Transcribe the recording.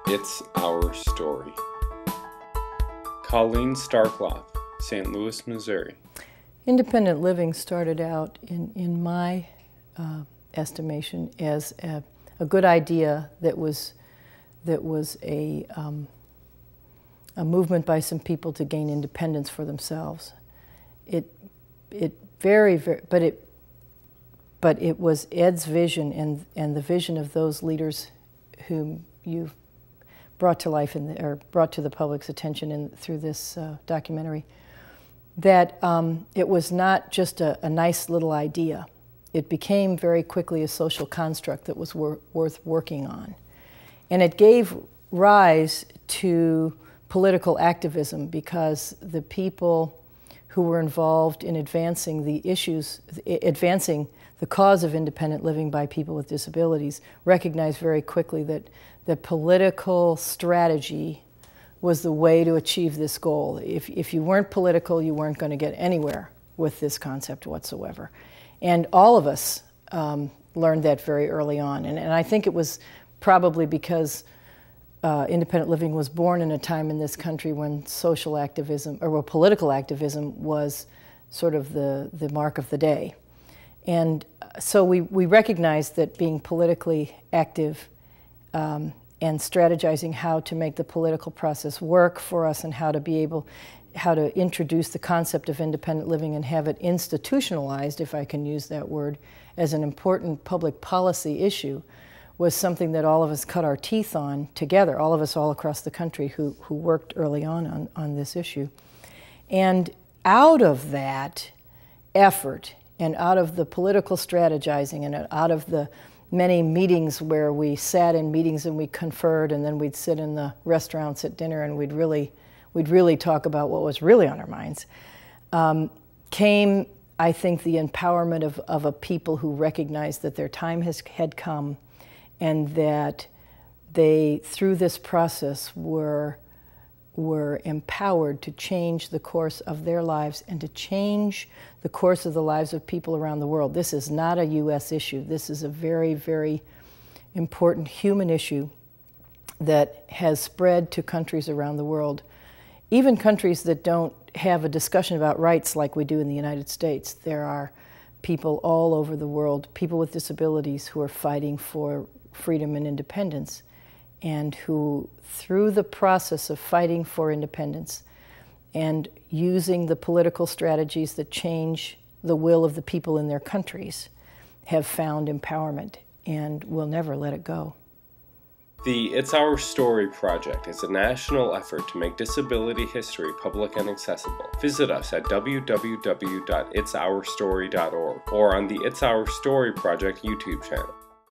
It's Our Story. Colleen Starkloff, St. Louis, Missouri. Independent living started out, in my estimation, as a good idea that was a movement by some people to gain independence for themselves. But it was Ed's vision and the vision of those leaders whom you've brought to life or brought to the public's attention through this documentary, that it was not just a nice little idea. It became very quickly a social construct that was worth working on. And it gave rise to political activism because the people who were involved in advancing the cause of independent living by people with disabilities recognized very quickly that the political strategy was the way to achieve this goal. If you weren't political, you weren't going to get anywhere with this concept whatsoever. And all of us learned that very early on. And I think it was probably because independent living was born in a time in this country when social activism, or political activism, was sort of the mark of the day. And so we recognized that being politically active and strategizing how to make the political process work for us and how to introduce the concept of independent living and have it institutionalized, if I can use that word, as an important public policy issue was something that all of us cut our teeth on together, all of us all across the country who worked early on this issue. And out of that effort and out of the political strategizing and out of the many meetings where we sat in meetings and we conferred, and then we'd sit in the restaurants at dinner and we'd really talk about what was really on our minds, came, I think, the empowerment of a people who recognized that their time had come and that they, through this process, were empowered to change the course of their lives and to change the course of the lives of people around the world. This is not a U.S. issue. This is a very, very important human issue that has spread to countries around the world, even countries that don't have a discussion about rights like we do in the United States. There are people all over the world, people with disabilities, who are fighting for freedom and independence, and who, through the process of fighting for independence and using the political strategies that change the will of the people in their countries, have found empowerment and will never let it go. The It's Our Story project is a national effort to make disability history public and accessible. Visit us at www.itsourstory.org or on the It's Our Story project YouTube channel.